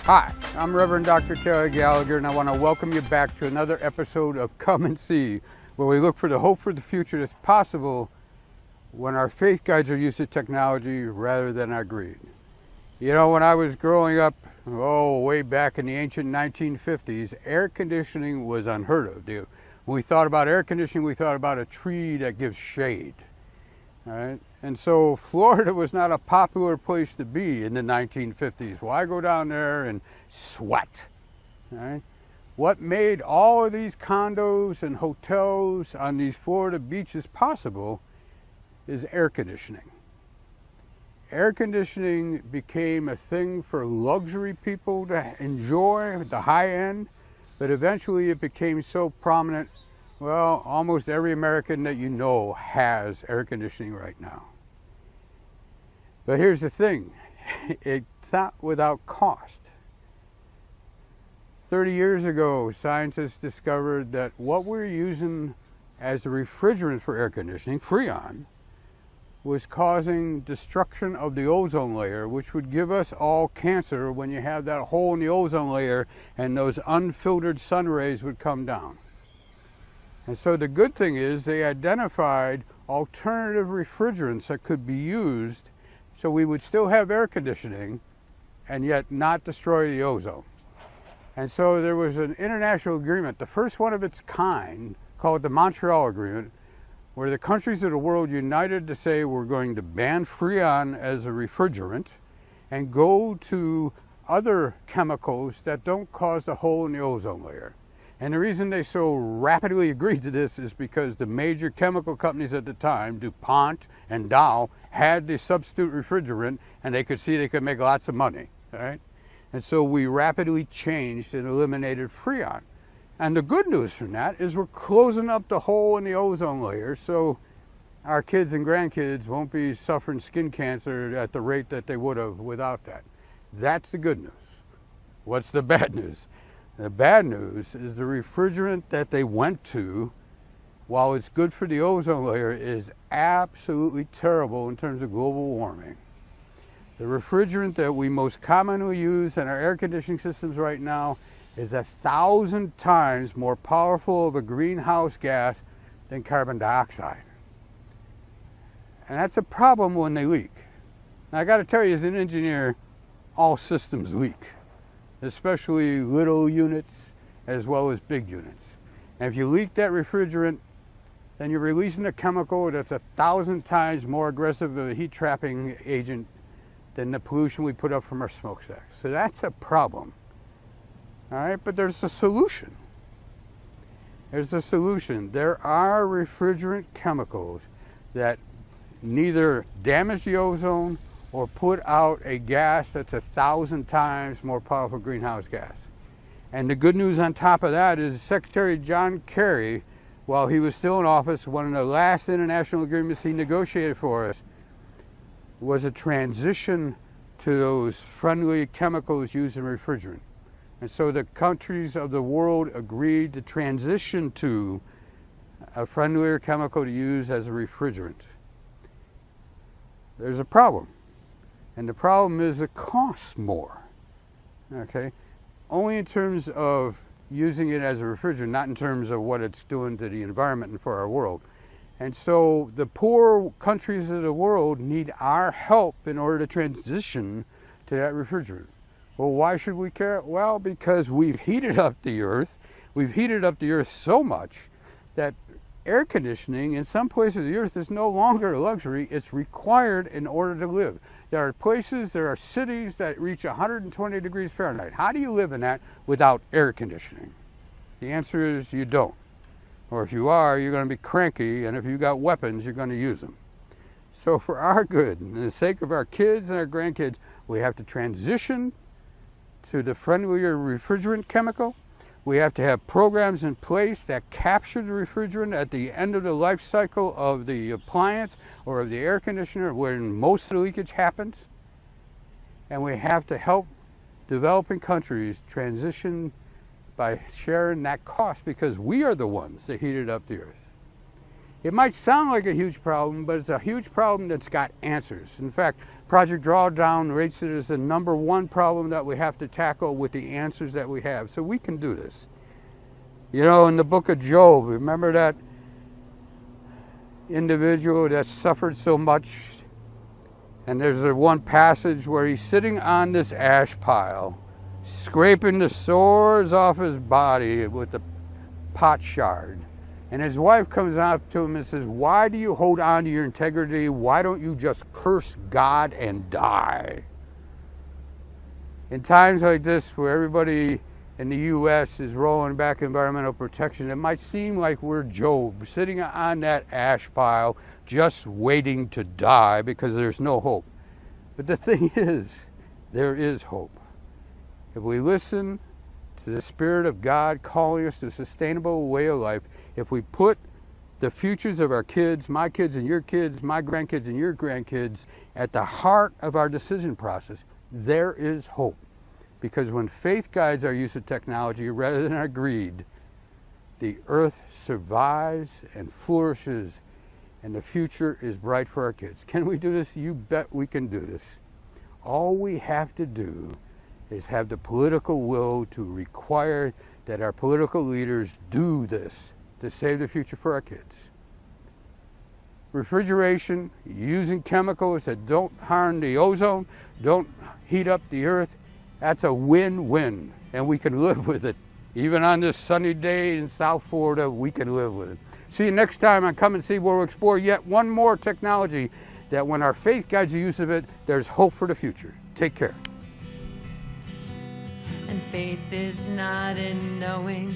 Hi, I'm Reverend Dr. Terry Gallagher, and I want to welcome you back to another episode of Come and See, where we look for the hope for the future that's possible when our faith guides our use of technology rather than our greed. You know, when I was growing up, way back in the ancient 1950s, air conditioning was unheard of. When we thought about air conditioning, we thought about a tree that gives shade. All right? And so Florida was not a popular place to be in the 1950s. Why go down there and sweat? All right? What made all of these condos and hotels on these Florida beaches possible is air conditioning. Air conditioning became a thing for luxury people to enjoy at the high end, but eventually it became so prominent. Well, almost every American that you know has air conditioning right now. But here's the thing, it's not without cost. 30 years ago, scientists discovered that what we're using as the refrigerant for air conditioning, Freon, was causing destruction of the ozone layer, which would give us all cancer when you have that hole in the ozone layer and those unfiltered sun rays would come down. And so the good thing is they identified alternative refrigerants that could be used so we would still have air conditioning and yet not destroy the ozone. And so there was an international agreement, the first one of its kind, called the Montreal Agreement, where the countries of the world united to say we're going to ban Freon as a refrigerant and go to other chemicals that don't cause the hole in the ozone layer. And the reason they so rapidly agreed to this is because the major chemical companies at the time, DuPont and Dow, had the substitute refrigerant, and they could see they could make lots of money, right? And so we rapidly changed and eliminated Freon. And the good news from that is we're closing up the hole in the ozone layer, so our kids and grandkids won't be suffering skin cancer at the rate that they would have without that. That's the good news. What's the bad news? The bad news is the refrigerant that they went to, while it's good for the ozone layer, is absolutely terrible in terms of global warming. The refrigerant that we most commonly use in our air conditioning systems right now is 1,000 times more powerful of a greenhouse gas than carbon dioxide. And that's a problem when they leak. Now, I got to tell you, as an engineer, all systems leak, especially little units as well as big units. And if you leak that refrigerant, then you're releasing a chemical that's 1,000 times more aggressive of a heat trapping agent than the pollution we put up from our smokestacks. So that's a problem. All right, but there's a solution. There's a solution. There are refrigerant chemicals that neither damage the ozone or put out a gas that's 1,000 times more powerful greenhouse gas. And the good news on top of that is Secretary John Kerry, while he was still in office, one of the last international agreements he negotiated for us was a transition to those friendly chemicals used in refrigerant. And so the countries of the world agreed to transition to a friendlier chemical to use as a refrigerant. There's a problem. And the problem is it costs more, okay? Only in terms of using it as a refrigerant, not in terms of what it's doing to the environment and for our world. And so the poor countries of the world need our help in order to transition to that refrigerant. Well, why should we care? Well, because we've heated up the earth. We've heated up the earth so much that air conditioning in some places of the earth is no longer a luxury. It's required in order to live. There are cities that reach 120 degrees Fahrenheit. How do you live in that without air conditioning? The answer is you don't. Or if you are, you're going to be cranky, and if you've got weapons, you're going to use them. So for our good, and the sake of our kids and our grandkids, we have to transition to the friendlier refrigerant chemical. We have to have programs in place that capture the refrigerant at the end of the life cycle of the appliance or of the air conditioner when most of the leakage happens. And we have to help developing countries transition by sharing that cost, because we are the ones that heated up the earth. It might sound like a huge problem, but it's a huge problem that's got answers. In fact, Project Drawdown rates it as the #1 problem that we have to tackle with the answers that we have. So we can do this. You know, in the book of Job, remember that individual that suffered so much? And there's one passage where he's sitting on this ash pile, scraping the sores off his body with a pot shard. And his wife comes out to him and says, "Why do you hold on to your integrity? Why don't you just curse God and die?" In times like this, where everybody in the U.S. is rolling back environmental protection, it might seem like we're Job, sitting on that ash pile, just waiting to die because there's no hope. But the thing is, there is hope. If we listen to the Spirit of God calling us to a sustainable way of life, if we put the futures of our kids, my kids and your kids, my grandkids and your grandkids, at the heart of our decision process, there is hope. Because when faith guides our use of technology rather than our greed, the earth survives and flourishes, and the future is bright for our kids. Can we do this? You bet we can do this. All we have to do is have the political will to require that our political leaders do this to save the future for our kids. Refrigeration, using chemicals that don't harm the ozone, don't heat up the earth, that's a win-win, and we can live with it. Even on this sunny day in South Florida, we can live with it. See you next time on Come and See, where we'll explore yet one more technology that when our faith guides the use of it, there's hope for the future. Take care. And faith is not in knowing,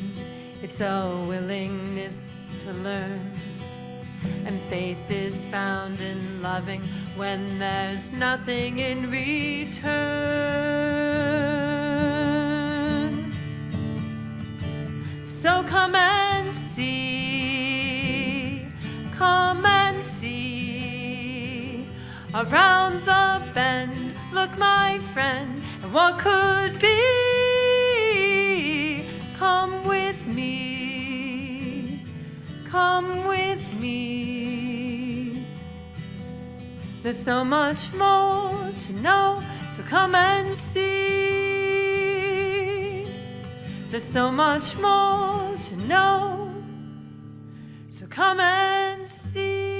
it's a willingness to learn. And faith is found in loving when there's nothing in return. So come and see, come and see. Around the bend, look my friend, and what could be? Come with me, come with me. There's so much more to know, so come and see. There's so much more to know, so come and see.